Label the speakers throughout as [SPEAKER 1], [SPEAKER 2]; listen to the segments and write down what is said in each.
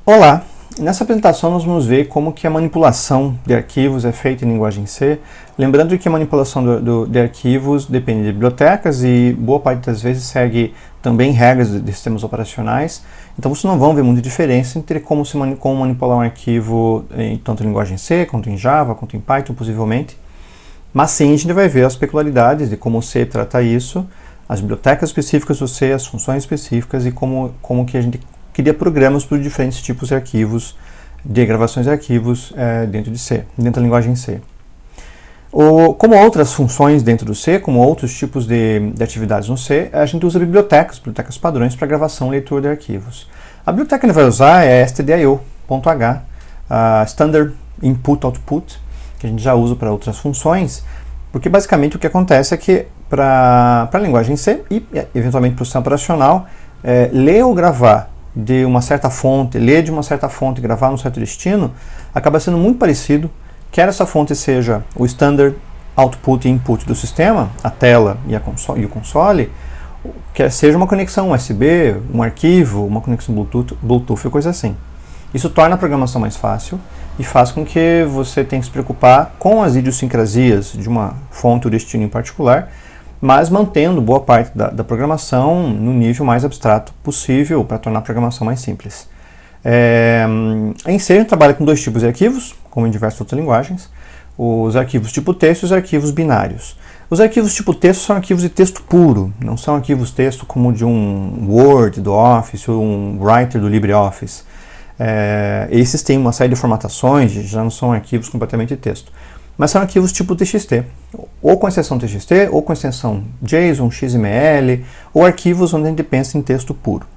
[SPEAKER 1] Olá! Nessa apresentação nós vamos ver como que a manipulação de arquivos é feita em linguagem C, lembrando que a manipulação de arquivos depende de bibliotecas e boa parte das vezes segue também regras de sistemas operacionais, então vocês não vão ver muita diferença entre como manipular um arquivo tanto em linguagem C, quanto em Java, quanto em Python, possivelmente, mas sim a gente vai ver as peculiaridades de como o C trata isso, as bibliotecas específicas do C, as funções específicas e como que a gente cria programas para os diferentes tipos de arquivos, de gravações de arquivos dentro de C, dentro da linguagem C. Como outras funções dentro do C, como outros tipos de atividades no C, a gente usa bibliotecas padrões para gravação e leitura de arquivos. A biblioteca que a gente vai usar é stdio.h, Standard Input Output, que a gente já usa para outras funções, porque basicamente o que acontece é que para a linguagem C e eventualmente para o sistema operacional, ler ou gravar de uma certa fonte, ler de uma certa fonte e gravar num certo destino, acaba sendo muito parecido, quer essa fonte seja o standard output e input do sistema, a tela e o console, quer seja uma conexão USB, um arquivo, uma conexão Bluetooth ou coisa assim. Isso torna a programação mais fácil e faz com que você tenha que se preocupar com as idiosincrasias de uma fonte ou destino em particular, mas mantendo boa parte da programação no nível mais abstrato possível para tornar a programação mais simples. Em C a gente trabalha com dois tipos de arquivos, como em diversas outras linguagens, os arquivos tipo texto e os arquivos binários. Os arquivos tipo texto são arquivos de texto puro, não são arquivos texto como de um Word do Office ou um Writer do LibreOffice. Esses têm uma série de formatações, já não são arquivos completamente de texto. Mas são arquivos tipo TXT, ou com extensão TXT, ou com extensão JSON, XML, ou arquivos onde a gente pensa em texto puro.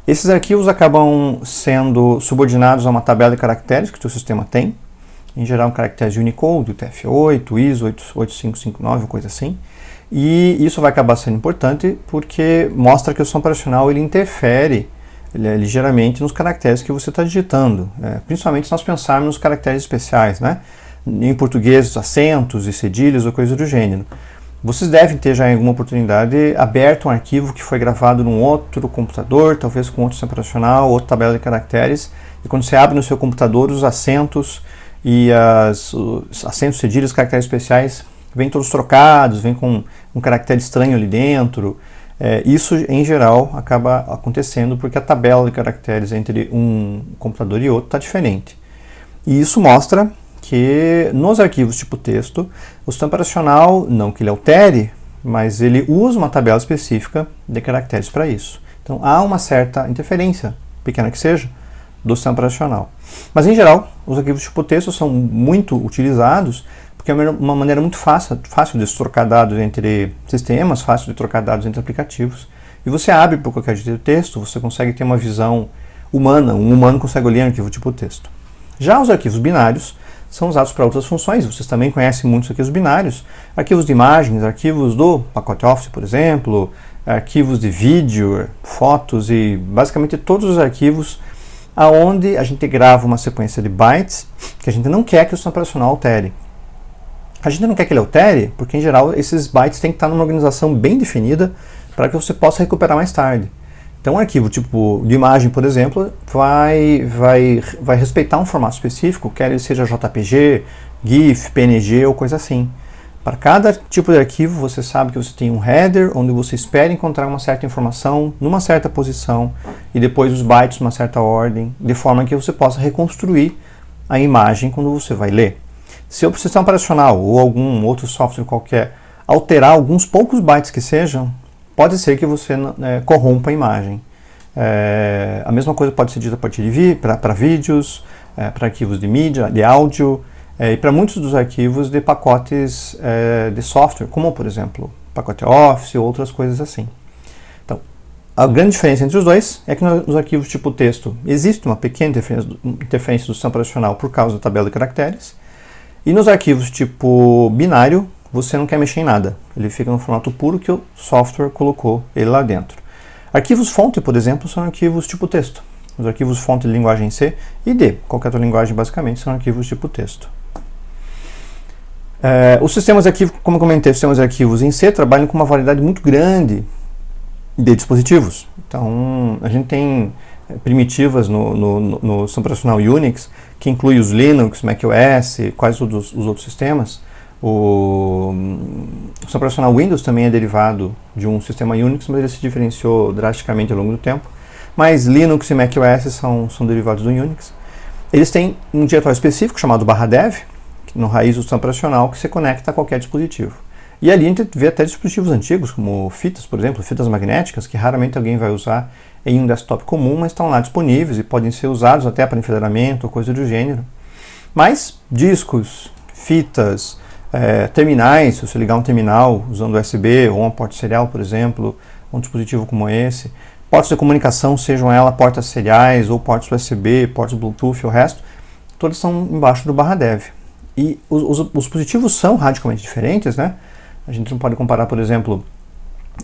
[SPEAKER 1] Esses arquivos acabam sendo subordinados a uma tabela de caracteres que o seu sistema tem, em geral caracteres de Unicode, UTF-8, ISO 8559, coisa assim, e isso vai acabar sendo importante porque mostra que o sistema operacional ele interfere ligeiramente nos caracteres que você está digitando, principalmente se nós pensarmos nos caracteres especiais, né? Em português, acentos e cedilhas ou coisa do gênero. Vocês devem ter já em alguma oportunidade aberto um arquivo que foi gravado num outro computador, talvez com outro sistema operacional, outra tabela de caracteres, e quando você abre no seu computador, os acentos e os acentos, cedilhas, caracteres especiais vêm todos trocados, vêm com um caractere estranho ali dentro. Isso, em geral, acaba acontecendo porque a tabela de caracteres entre um computador e outro está diferente. E isso mostra que nos arquivos tipo texto, o sistema operacional, não que ele altere, mas ele usa uma tabela específica de caracteres para isso. Então há uma certa interferência, pequena que seja, do sistema operacional. Mas em geral, os arquivos tipo texto são muito utilizados porque é uma maneira muito fácil de se trocar dados entre sistemas, fácil de trocar dados entre aplicativos. E você abre por qualquer tipo de texto, você consegue ter uma visão humana, um humano consegue ler um arquivo tipo texto. Já os arquivos binários são usados para outras funções, vocês também conhecem muitos arquivos binários, arquivos de imagens, arquivos do pacote Office, por exemplo, arquivos de vídeo, fotos e basicamente todos os arquivos aonde a gente grava uma sequência de bytes que a gente não quer que o sistema operacional altere. A gente não quer que ele altere porque, em geral, esses bytes têm que estar numa organização bem definida para que você possa recuperar mais tarde. Então, um arquivo tipo de imagem, por exemplo, vai respeitar um formato específico, quer ele seja JPG, GIF, PNG ou coisa assim. Para cada tipo de arquivo, você sabe que você tem um header, onde você espera encontrar uma certa informação numa certa posição e depois os bytes numa certa ordem, de forma que você possa reconstruir a imagem quando você vai ler. Se o sistema operacional ou algum outro software qualquer alterar alguns poucos bytes que sejam, pode ser que você corrompa a imagem. A mesma coisa pode ser dita a partir de para vídeos, para arquivos de mídia, de áudio, e para muitos dos arquivos de pacotes de software, como por exemplo, pacote Office ou outras coisas assim. Então, a grande diferença entre os dois é que nos arquivos tipo texto existe uma pequena interferência do sistema operacional por causa da tabela de caracteres, e nos arquivos tipo binário, você não quer mexer em nada. Ele fica no formato puro que o software colocou ele lá dentro. Arquivos fonte, por exemplo, são arquivos tipo texto. Os arquivos fonte de linguagem C e D, qualquer outra linguagem basicamente, são arquivos tipo texto. Os sistemas de arquivo, como eu comentei, os sistemas de arquivos em C trabalham com uma variedade muito grande de dispositivos. Então, a gente tem primitivas no sistema operacional Unix, que inclui os Linux, macOS, quais os outros sistemas. O sistema operacional Windows também é derivado de um sistema Unix, mas ele se diferenciou drasticamente ao longo do tempo. Mas Linux e macOS são derivados do Unix. Eles têm um diretório específico chamado /dev, no raiz do sistema operacional, que se conecta a qualquer dispositivo. E ali a gente vê até dispositivos antigos, como fitas, por exemplo, fitas magnéticas, que raramente alguém vai usar em um desktop comum, mas estão lá disponíveis e podem ser usados até para enfileiramento ou coisa do gênero. Mas discos, fitas, terminais, se você ligar um terminal usando USB ou uma porta serial, por exemplo, um dispositivo como esse, portas de comunicação, sejam elas portas seriais ou portas USB, portas Bluetooth e o resto, todas são embaixo do /dev. E os dispositivos são radicalmente diferentes, né? A gente não pode comparar, por exemplo,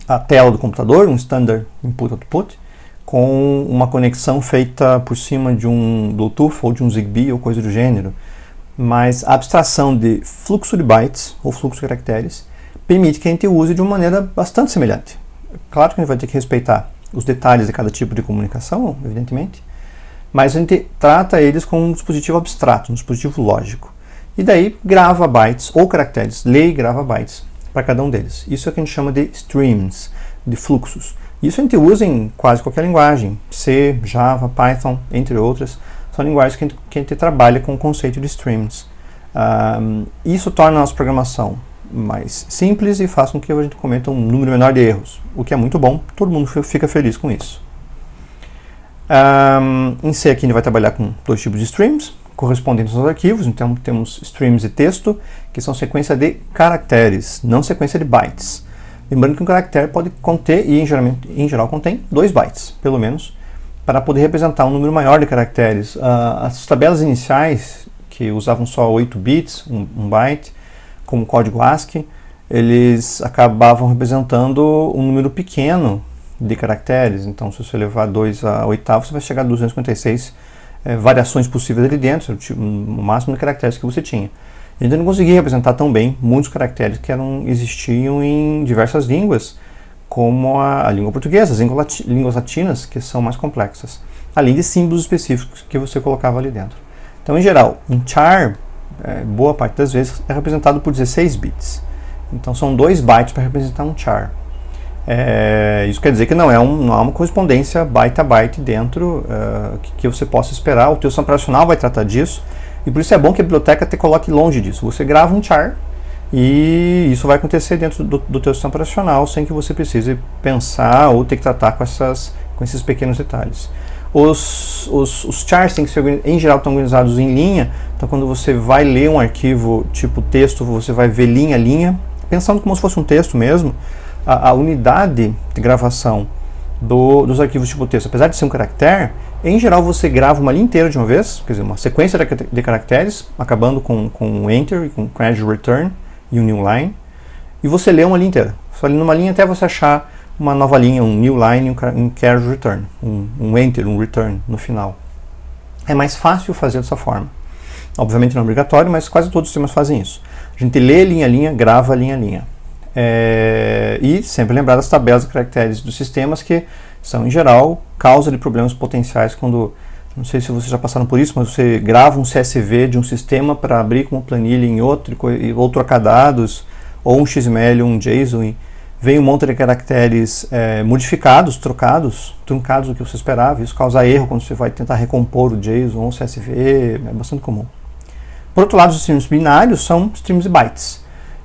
[SPEAKER 1] a tela do computador, um standard input-output, com uma conexão feita por cima de um Bluetooth ou de um Zigbee ou coisa do gênero. Mas a abstração de fluxo de bytes ou fluxo de caracteres permite que a gente use de uma maneira bastante semelhante. Claro que a gente vai ter que respeitar os detalhes de cada tipo de comunicação, evidentemente, mas a gente trata eles como um dispositivo abstrato, um dispositivo lógico. E daí grava bytes ou caracteres, lê e grava bytes para cada um deles. Isso é o que a gente chama de streams, de fluxos. Isso a gente usa em quase qualquer linguagem, C, Java, Python, entre outras. São linguagens que a gente trabalha com o conceito de streams. Isso torna a nossa programação mais simples e faz com que a gente cometa um número menor de erros, o que é muito bom, todo mundo fica feliz com isso. Em C aqui a gente vai trabalhar com dois tipos de streams, correspondentes aos arquivos. Então temos streams de texto, que são sequência de caracteres, não sequência de bytes. Lembrando que um caractere pode conter, e em geral contém, 2 bytes, pelo menos, para poder representar um número maior de caracteres. As tabelas iniciais, que usavam só 8 bits, um byte, como código ASCII, eles acabavam representando um número pequeno de caracteres. Então, se você levar 2 a oitavo, você vai chegar a 256 variações possíveis ali dentro, o máximo de caracteres que você tinha. A gente não conseguia representar tão bem muitos caracteres que existiam em diversas línguas, como a língua portuguesa, as línguas latinas, que são mais complexas, além de símbolos específicos que você colocava ali dentro. Então, em geral, um char, boa parte das vezes, é representado por 16 bits. Então, são 2 bytes para representar um char. Isso quer dizer que não há uma correspondência byte a byte dentro que você possa esperar. O teu sistema operacional vai tratar disso, e por isso é bom que a biblioteca te coloque longe disso. Você grava um char e isso vai acontecer dentro do teu sistema operacional sem que você precise pensar ou ter que tratar com esses pequenos detalhes. Os chars têm que ser, em geral, estão organizados em linha. Então, quando você vai ler um arquivo tipo texto, você vai ver linha a linha, pensando como se fosse um texto mesmo. A unidade de gravação dos arquivos tipo texto, apesar de ser um caractere, em geral você grava uma linha inteira de uma vez, quer dizer, uma sequência de caracteres, acabando com um enter, com edge return e um new line, e você lê uma linha inteira. Só lê numa linha até você achar uma nova linha, um new line e um carriage return, um enter, um return no final. É mais fácil fazer dessa forma. Obviamente não é obrigatório, mas quase todos os sistemas fazem isso. A gente lê linha a linha, grava linha a linha. E sempre lembrar das tabelas de caracteres dos sistemas, que são, em geral, causa de problemas potenciais quando, não sei se vocês já passaram por isso, mas você grava um CSV de um sistema para abrir com uma planilha em outro, ou trocar dados, ou um XML, um JSON, e vem um monte de caracteres modificados, trocados, truncados do que você esperava. Isso causa erro quando você vai tentar recompor o JSON ou o CSV, é bastante comum. Por outro lado, os streams binários são streams de bytes.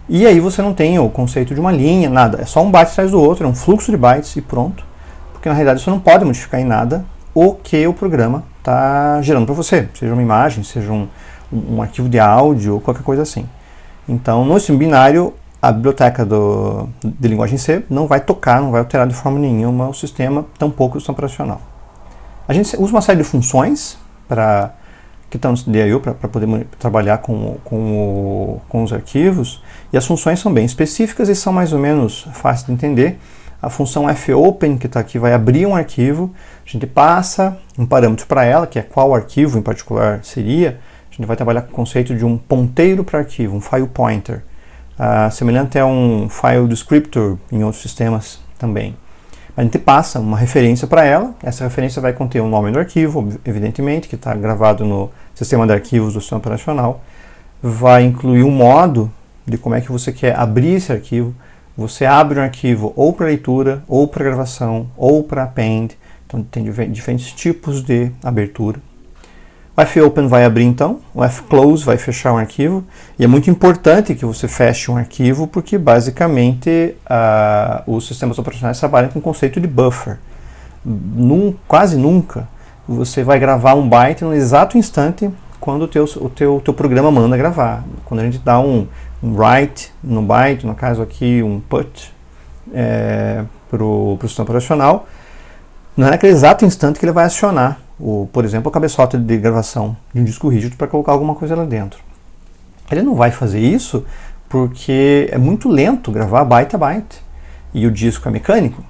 [SPEAKER 1] E aí você não tem o conceito de uma linha, nada. É só um byte atrás do outro, é um fluxo de bytes e pronto. Porque na realidade você não pode modificar em nada o que o programa está gerando para você. Seja uma imagem, seja um arquivo de áudio ou qualquer coisa assim. Então, no stream binário, a biblioteca de linguagem C não vai tocar, não vai alterar de forma nenhuma o sistema, tampouco o sistema operacional. A gente usa uma série de funções que estão no DIU para poder trabalhar com os arquivos, e as funções são bem específicas e são mais ou menos fáceis de entender. A função fopen, que está aqui, vai abrir um arquivo, a gente passa um parâmetro para ela, que é qual arquivo em particular seria. A gente vai trabalhar com o conceito de um ponteiro para arquivo, um file pointer, semelhante a um file descriptor em outros sistemas também. a gente passa uma referência para ela. Essa referência vai conter o nome do arquivo, evidentemente, que está gravado no sistema de arquivos do sistema operacional. Vai incluir um modo de como é que você quer abrir esse arquivo. Você abre um arquivo ou para leitura, ou para gravação, ou para append. Então tem diferentes tipos de abertura. O fopen vai abrir então, o fclose vai fechar um arquivo, e é muito importante que você feche um arquivo porque basicamente os sistemas operacionais trabalham com o conceito de buffer. Quase nunca você vai gravar um byte no exato instante quando o teu programa manda gravar. Quando a gente dá um write no byte, no caso aqui um put para o sistema operacional, não é naquele exato instante que ele vai acionar, por exemplo, a cabeçota de gravação de um disco rígido para colocar alguma coisa lá dentro. Ele não vai fazer isso porque é muito lento gravar byte a byte. E o disco é mecânico.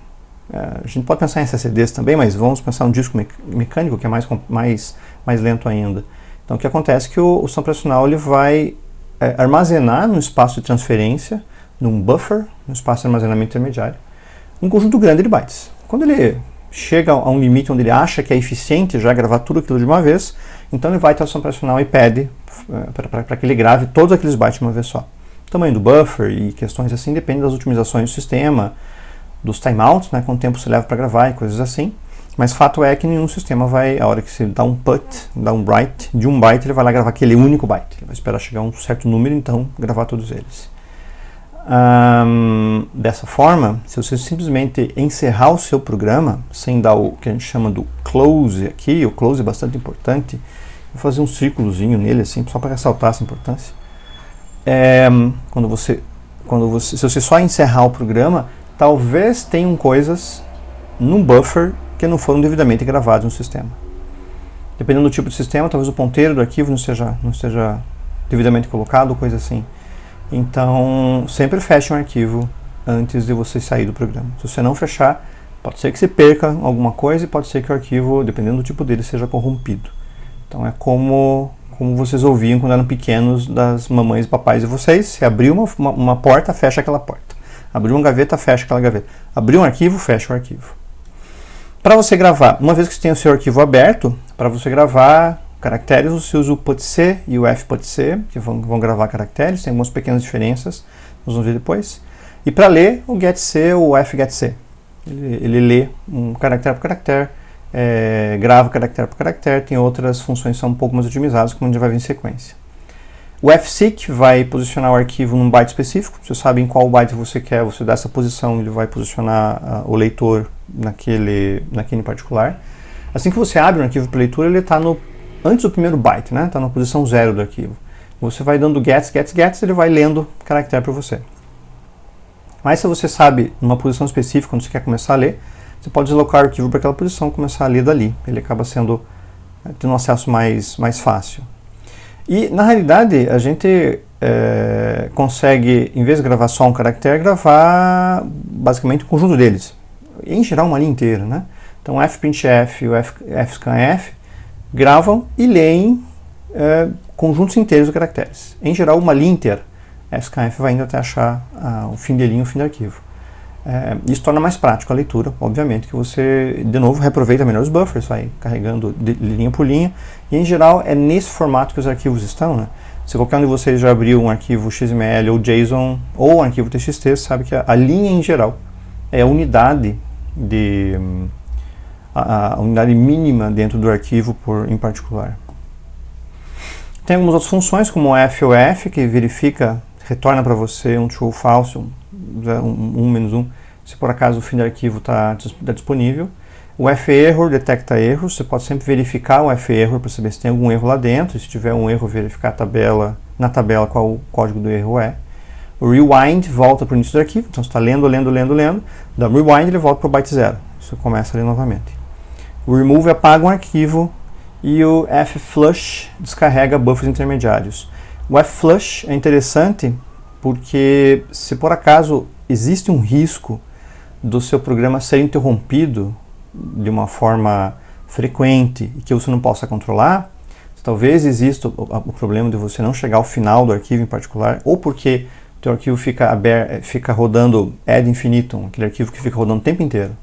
[SPEAKER 1] A gente pode pensar em SSDs também, mas vamos pensar em um disco mecânico que é mais lento ainda. Então o que acontece é que o sistema operacional ele vai armazenar no espaço de transferência, num buffer, no espaço de armazenamento intermediário, um conjunto grande de bytes. Quando ele chega a um limite onde ele acha que é eficiente já gravar tudo aquilo de uma vez, então ele vai até o sistema operacional e pede para que ele grave todos aqueles bytes de uma vez só. O tamanho do buffer e questões assim depende das otimizações do sistema, dos timeouts, né, quanto tempo você leva para gravar e coisas assim. Mas fato é que nenhum sistema vai, a hora que você dá um put, dá um write de um byte, ele vai lá gravar aquele único byte. Ele vai esperar chegar a um certo número, então gravar todos eles. Dessa forma, se você simplesmente encerrar o seu programa, sem dar o que a gente chama do close aqui, o close é bastante importante, vou fazer um círculozinho nele, assim, só para ressaltar essa importância. Se você só encerrar o programa, talvez tenham coisas num buffer que não foram devidamente gravados no sistema. Dependendo do tipo de sistema, talvez o ponteiro do arquivo não esteja devidamente colocado, coisa assim. Então, sempre feche um arquivo antes de você sair do programa. Se você não fechar, pode ser que você perca alguma coisa e pode ser que o arquivo, dependendo do tipo dele, seja corrompido. Então é como vocês ouviam quando eram pequenos das mamães e papais de vocês. Se abriu uma porta, fecha aquela porta. Abriu uma gaveta, fecha aquela gaveta. Abriu um arquivo, fecha o arquivo. Para você gravar, uma vez que você tem o seu arquivo aberto, para você gravar caracteres, você usa o putc e o fputc, que vão gravar caracteres, tem algumas pequenas diferenças, nós vamos ver depois. E para ler, o getc ou o fgetc. Ele lê um caractere por caractere, grava caractere por caractere, tem outras funções que são um pouco mais otimizadas, como a gente vai ver em sequência. O fseek vai posicionar o arquivo num byte específico, você sabe em qual byte você quer, você dá essa posição, ele vai posicionar o leitor naquele em particular. Assim que você abre um arquivo para leitura, ele está antes do primeiro byte, né? Está na posição 0 do arquivo. Você vai dando gets, ele vai lendo caractere para você. Mas se você sabe numa posição específica, quando você quer começar a ler, você pode deslocar o arquivo para aquela posição e começar a ler dali. Ele acaba tendo um acesso mais fácil. E, na realidade, a gente consegue, em vez de gravar só um caractere, gravar basicamente o conjunto deles. Em geral, uma linha inteira, né? Então, o fprintf e o fscanf gravam e leem conjuntos inteiros de caracteres. Em geral, uma linha inteira. fscanf vai indo até achar o fim de linha, o fim do arquivo. Isso torna mais prático a leitura, obviamente, que você, de novo, reaproveita melhor os buffers, vai carregando de linha por linha, e em geral é nesse formato que os arquivos estão, né? Se qualquer um de vocês já abriu um arquivo XML ou JSON ou um arquivo TXT, sabe que a linha em geral é a unidade a unidade mínima dentro do arquivo em particular. Tem algumas outras funções, como o FOF, que retorna para você um true ou false, -1, se por acaso o fim do arquivo está disponível. O ferror detecta erros, você pode sempre verificar o ferror para saber se tem algum erro lá dentro, e se tiver um erro, verificar na tabela qual o código do erro é. O rewind volta para o início do arquivo, então você está lendo, dá um rewind, ele volta para o byte 0, você começa a ler novamente. O remove apaga um arquivo e o fflush descarrega buffers intermediários. O fflush é interessante porque se por acaso existe um risco do seu programa ser interrompido de uma forma frequente e que você não possa controlar, talvez exista o problema de você não chegar ao final do arquivo em particular, ou porque o teu arquivo fica rodando ad infinitum, aquele arquivo que fica rodando o tempo inteiro.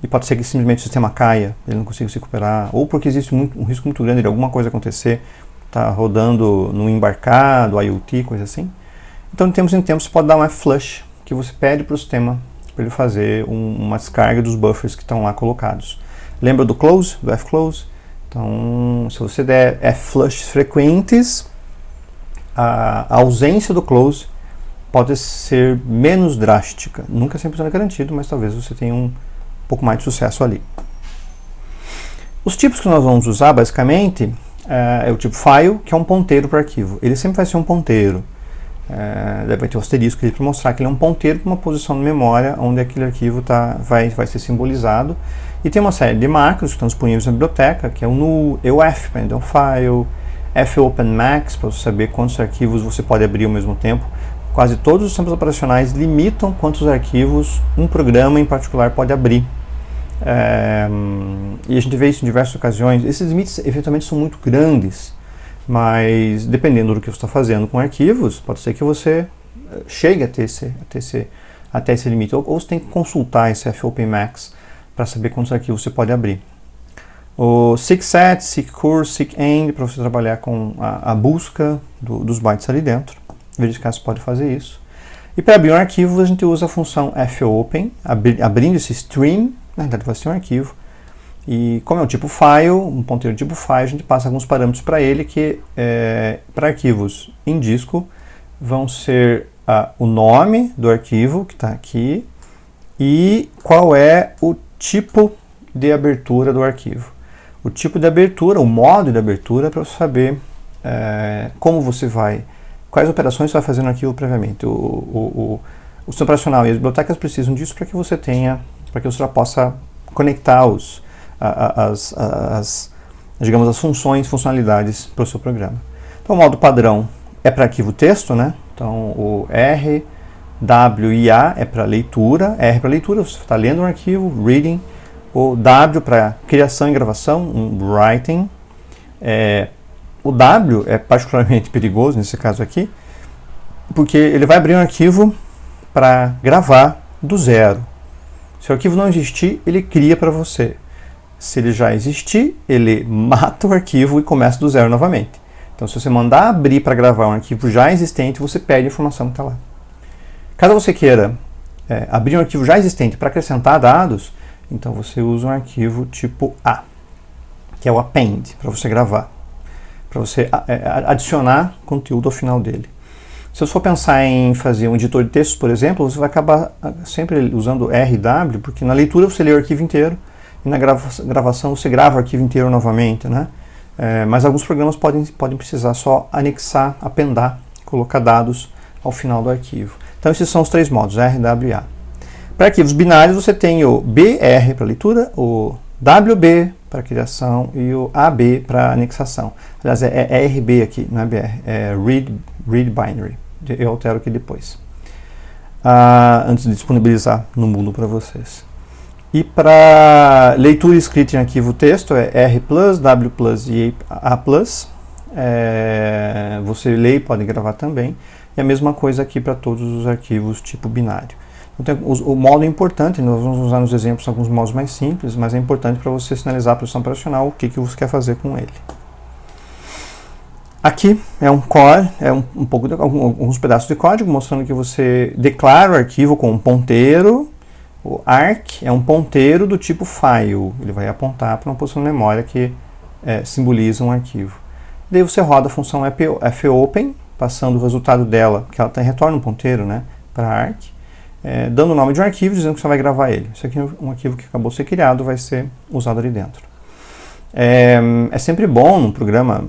[SPEAKER 1] e pode ser que simplesmente o sistema caia, ele não consiga se recuperar, ou porque existe um risco muito grande de alguma coisa acontecer, está rodando no embarcado, IoT, coisa assim. Então, de tempos em tempos, você pode dar um F-flush, que você pede para o sistema para ele fazer uma descarga dos buffers que estão lá colocados. Lembra do close, do F-close? Então, se você der F-flushes frequentes, a ausência do close pode ser menos drástica. Nunca 100% garantido, mas talvez você tenha um pouco mais de sucesso ali. Os tipos que nós vamos usar, basicamente, é o tipo file, que é um ponteiro para o arquivo. Ele sempre vai ser um ponteiro. Vai ter um asterisco ali para mostrar que ele é um ponteiro para uma posição na memória onde aquele arquivo vai ser simbolizado. E tem uma série de macros que estão disponíveis na biblioteca, que é o null, EOF para então file, fopenmax para você saber quantos arquivos você pode abrir ao mesmo tempo. Quase todos os sistemas operacionais limitam quantos arquivos um programa em particular pode abrir. E a gente vê isso em diversas ocasiões. Esses limites eventualmente são muito grandes, mas dependendo do que você está fazendo com arquivos, pode ser que você chegue até esse limite, ou você tem que consultar esse fopenmax para saber quantos arquivos você pode abrir. O seekset, seekcur, seekend, para você trabalhar com a busca dos bytes ali dentro, verificar se pode fazer isso. E para abrir um arquivo, a gente usa a função fopen, abrindo esse stream, na verdade vai ser um arquivo. E como é um tipo file, um ponteiro tipo file, a gente passa alguns parâmetros para ele que, para arquivos em disco, vão ser o nome do arquivo que está aqui e qual é o tipo de abertura do arquivo. O tipo de abertura, o modo de abertura, para você saber como você vai, quais operações você vai fazer no arquivo previamente. O sistema operacional e as bibliotecas precisam disso para que você já possa conectar digamos, as funcionalidades para o seu programa. Então, o modo padrão é para arquivo texto, né? Então, o R, W e A é para leitura. R para leitura, você está lendo um arquivo, reading. O W para criação e gravação, writing. O W é particularmente perigoso nesse caso aqui, porque ele vai abrir um arquivo para gravar do zero. Se o arquivo não existir, ele cria para você. Se ele já existir, ele mata o arquivo e começa do zero novamente. Então, se você mandar abrir para gravar um arquivo já existente, você perde a informação que está lá. Caso você queira abrir um arquivo já existente para acrescentar dados, então você usa um arquivo tipo A, que é o append, para você gravar, para você adicionar conteúdo ao final dele. Se você for pensar em fazer um editor de textos, por exemplo, você vai acabar sempre usando R e W, porque na leitura você lê o arquivo inteiro, e na gravação você grava o arquivo inteiro novamente, né? Mas alguns programas podem precisar só anexar, apendar, colocar dados ao final do arquivo. Então esses são os três modos, R, W e A. Para arquivos binários você tem o BR para leitura, o WB para criação e o AB para anexação. Aliás, é RB aqui, não é BR, é Read Binary. Eu altero aqui depois, antes de disponibilizar no Moodle para vocês. E para leitura e escrita em arquivo texto é R+, W+, e A+. Você lê e pode gravar também. E a mesma coisa aqui para todos os arquivos tipo binário. Então, o modo é importante, nós vamos usar nos exemplos alguns modos mais simples, mas é importante para você sinalizar para o sistema operacional o que você quer fazer com ele. Aqui é um core, alguns pedaços de código mostrando que você declara o arquivo com um ponteiro. O arc é um ponteiro do tipo file, ele vai apontar para uma posição de memória que simboliza um arquivo. Daí você roda a função fopen, passando o resultado dela, que ela retorna um ponteiro, né, para arc, dando o nome de um arquivo, dizendo que você vai gravar ele. Isso aqui é um arquivo que acabou de ser criado, vai ser usado ali dentro. É sempre bom num programa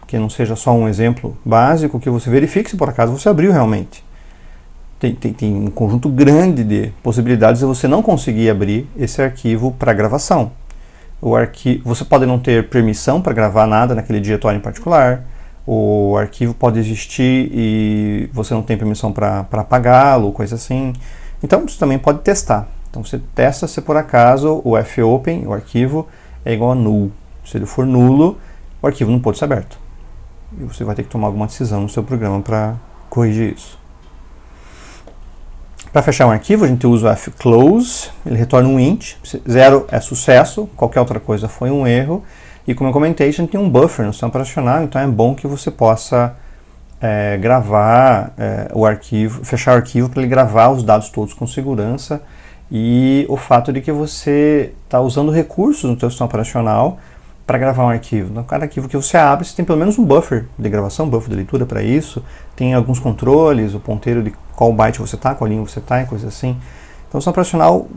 [SPEAKER 1] que não seja só um exemplo básico, que você verifique se por acaso você abriu realmente. Tem um conjunto grande de possibilidades de você não conseguir abrir esse arquivo para gravação. Você pode não ter permissão para gravar nada naquele diretório em particular, o arquivo pode existir e você não tem permissão para apagá-lo, coisa assim. Então você também pode testar. Então você testa se por acaso o fopen, o arquivo, é igual a null. Se ele for nulo, o arquivo não pode ser aberto. E você vai ter que tomar alguma decisão no seu programa para corrigir isso. Para fechar um arquivo, a gente usa o fclose, ele retorna um int, 0 é sucesso, qualquer outra coisa foi um erro, e como eu comentei, a gente tem um buffer no sistema operacional, então é bom que você possa gravar o arquivo, fechar o arquivo para ele gravar os dados todos com segurança, e o fato de que você está usando recursos no seu sistema operacional para gravar um arquivo. Então, cada arquivo que você abre, você tem pelo menos um buffer de gravação, buffer de leitura para isso, tem alguns controles, o ponteiro de qual byte você está, qual linha você está e coisas assim. Então o sistema operacional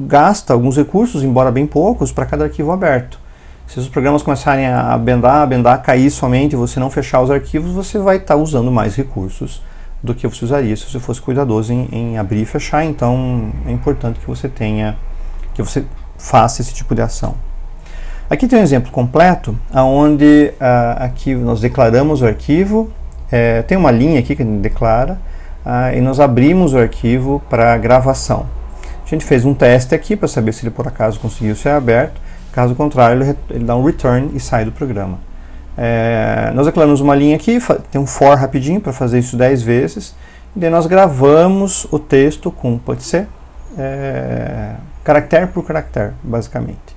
[SPEAKER 1] gasta alguns recursos, embora bem poucos, para cada arquivo aberto. Se os programas começarem a bendar, cair somente e você não fechar os arquivos, você vai estar usando mais recursos do que você usaria se você fosse cuidadoso em abrir e fechar. Então é importante que você faça esse tipo de ação. Aqui tem um exemplo completo, onde aqui nós declaramos o arquivo, tem uma linha aqui que a gente declara, e nós abrimos o arquivo para gravação. A gente fez um teste aqui para saber se ele por acaso conseguiu ser aberto, caso contrário ele dá um return e sai do programa. Nós declaramos uma linha aqui, tem um for rapidinho para fazer isso 10 vezes, e daí nós gravamos o texto com, pode ser, caractere por caractere, basicamente,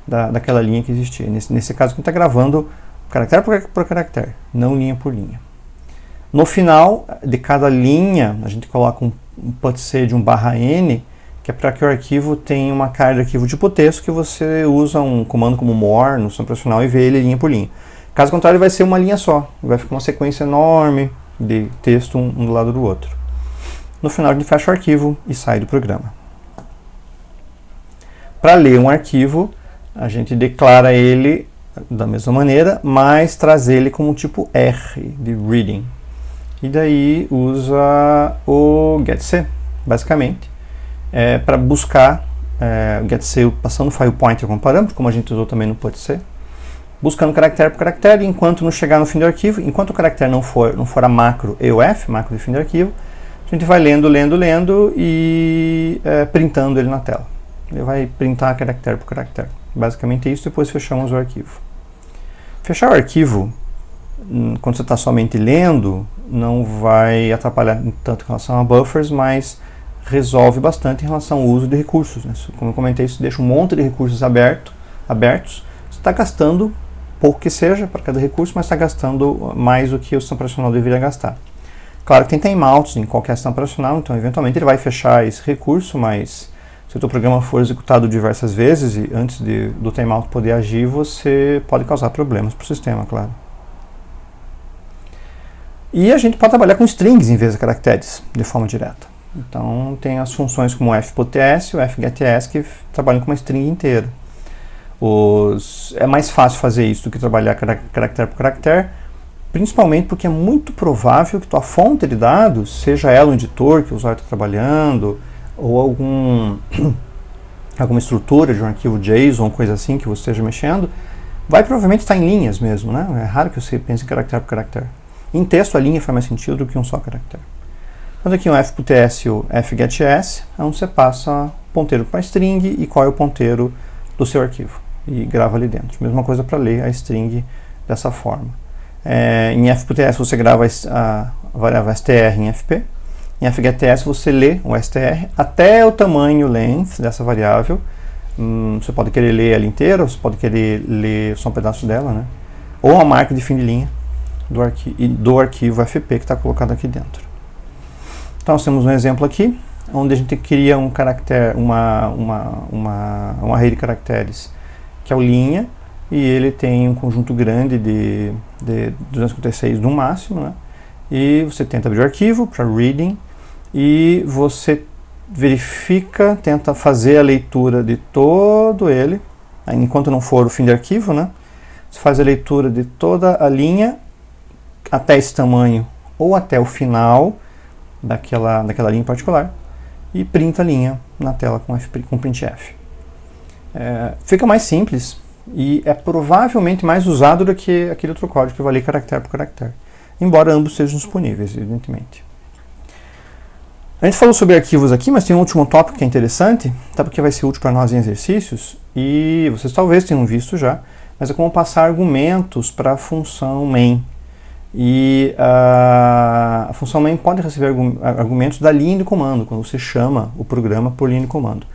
[SPEAKER 1] daquela linha que existia. Nesse caso, a gente está gravando caractere por caractere, não linha por linha. No final de cada linha, a gente coloca pode ser de um /n, que é para que o arquivo tenha uma carga de arquivo tipo texto, que você usa um comando como more no sistema operacional e vê ele linha por linha. Caso contrário, vai ser uma linha só, vai ficar uma sequência enorme de texto um do lado do outro. No final, a gente fecha o arquivo e sai do programa. Para ler um arquivo, a gente declara ele da mesma maneira, mas traz ele como tipo R, de reading. E daí usa o getC, basicamente, para buscar o getC passando o file pointer como parâmetro, como a gente usou também no putC, buscando caractere por caractere, enquanto não chegar no fim do arquivo, enquanto o caractere não for a macro EOF, macro de fim do arquivo, a gente vai lendo e printando ele na tela. Ele vai printar caractere por caractere. Basicamente isso, depois fechamos o arquivo. Fechar o arquivo, quando você está somente lendo, não vai atrapalhar tanto em relação a buffers, mas resolve bastante em relação ao uso de recursos, né? Como eu comentei, isso deixa um monte de recursos abertos. Você está gastando pouco que seja para cada recurso, mas está gastando mais do que o sistema operacional deveria gastar. Claro que tem timeouts em qualquer sistema operacional, então eventualmente ele vai fechar esse recurso, mas se o teu programa for executado diversas vezes e antes do timeout poder agir, você pode causar problemas para o sistema, claro. E a gente pode trabalhar com strings em vez de caracteres, de forma direta. Então tem as funções como o fpts e o fgets que trabalham com uma string inteira. É mais fácil fazer isso do que trabalhar caractere por caractere, principalmente porque é muito provável que tua fonte de dados, seja ela um editor que o usuário está trabalhando, ou alguma estrutura de um arquivo JSON, coisa assim que você esteja mexendo, vai provavelmente estar em linhas mesmo, né? É raro que você pense em caractere por caractere. Em texto, a linha faz mais sentido do que um só caractere. Então aqui o fpts e o fgets, é onde você passa ponteiro para a string e qual é o ponteiro do seu arquivo, e grava ali dentro. Mesma coisa para ler a string dessa forma. Em fpts você grava a variável str em fp, em fgets você lê o str até o tamanho length dessa variável. Você pode querer ler ela inteira, você pode querer ler só um pedaço dela, né? Ou uma marca de fim de linha do arquivo fp que está colocado aqui dentro. Então nós temos um exemplo aqui, onde a gente cria um caractere, uma array de caracteres, que é o linha, e ele tem um conjunto grande de 256 no máximo, né? E você tenta abrir o arquivo para reading, e você verifica, tenta fazer a leitura de todo ele, enquanto não for o fim de arquivo, né? Você faz a leitura de toda a linha até esse tamanho ou até o final daquela linha em particular e printa a linha na tela com printf. Fica mais simples e é provavelmente mais usado do que aquele outro código que vai ler caractere por caractere, embora ambos sejam disponíveis, evidentemente. A gente falou sobre arquivos aqui, mas tem um último tópico que é interessante, até porque vai ser útil para nós em exercícios, e vocês talvez tenham visto já, mas é como passar argumentos para a função main. E a função main pode receber argumentos da linha de comando, quando você chama o programa por linha de comando.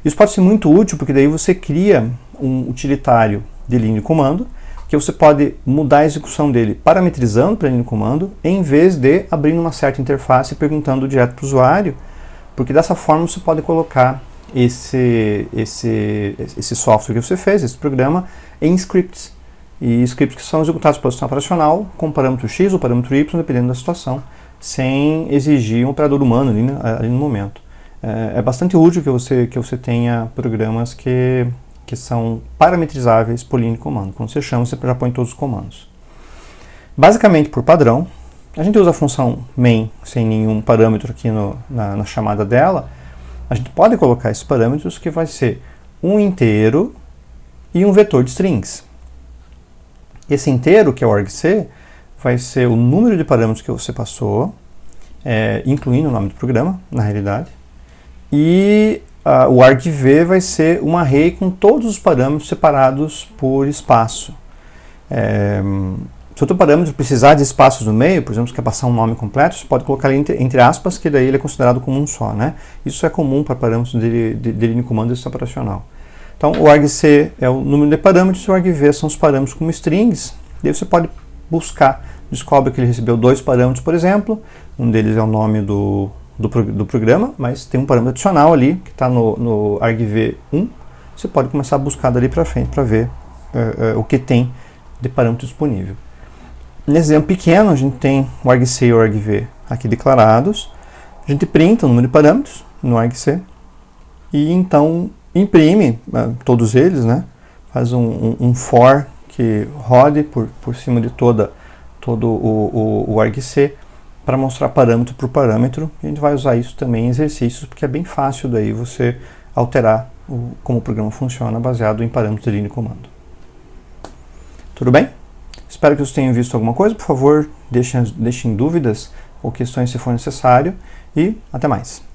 [SPEAKER 1] Isso pode ser muito útil, porque daí você cria um utilitário de linha de comando, que você pode mudar a execução dele parametrizando para a linha de comando, em vez de abrindo uma certa interface e perguntando direto para o usuário, porque dessa forma você pode colocar esse software que você fez, esse programa, em scripts. E scripts que são executados pelo sistema operacional com parâmetro X ou parâmetro Y, dependendo da situação, sem exigir um operador humano ali no momento. É bastante útil que você tenha programas que são parametrizáveis por linha de comando. Quando você chama, você já põe todos os comandos. Basicamente, por padrão, a gente usa a função main sem nenhum parâmetro aqui na chamada dela. A gente pode colocar esses parâmetros, que vai ser um inteiro e um vetor de strings. Esse inteiro, que é o argc, vai ser o número de parâmetros que você passou, incluindo o nome do programa, na realidade. E o argv vai ser um array com todos os parâmetros separados por espaço. Se o teu parâmetro precisar de espaços no meio, por exemplo, você quer passar um nome completo, você pode colocar ele entre aspas, que daí ele é considerado como um só, né? Isso é comum para parâmetros de linha de comando e sistema operacional. Então, o argc é o número de parâmetros e o argv são os parâmetros como strings. Daí você pode buscar, descobre que ele recebeu 2 parâmetros, por exemplo. Um deles é o nome do programa, mas tem um parâmetro adicional ali, que está no argv1. Você pode começar a buscar dali para frente para ver o que tem de parâmetro disponível. Nesse exemplo pequeno, a gente tem o argc e o argv aqui declarados. A gente printa o número de parâmetros no argc e então imprime todos eles, né? Faz um for que rode por cima de todo o argc para mostrar parâmetro por parâmetro. E a gente vai usar isso também em exercícios, porque é bem fácil daí você alterar como o programa funciona baseado em parâmetros de linha de comando. Tudo bem? Espero que vocês tenham visto alguma coisa. Por favor, deixem dúvidas ou questões se for necessário. E até mais.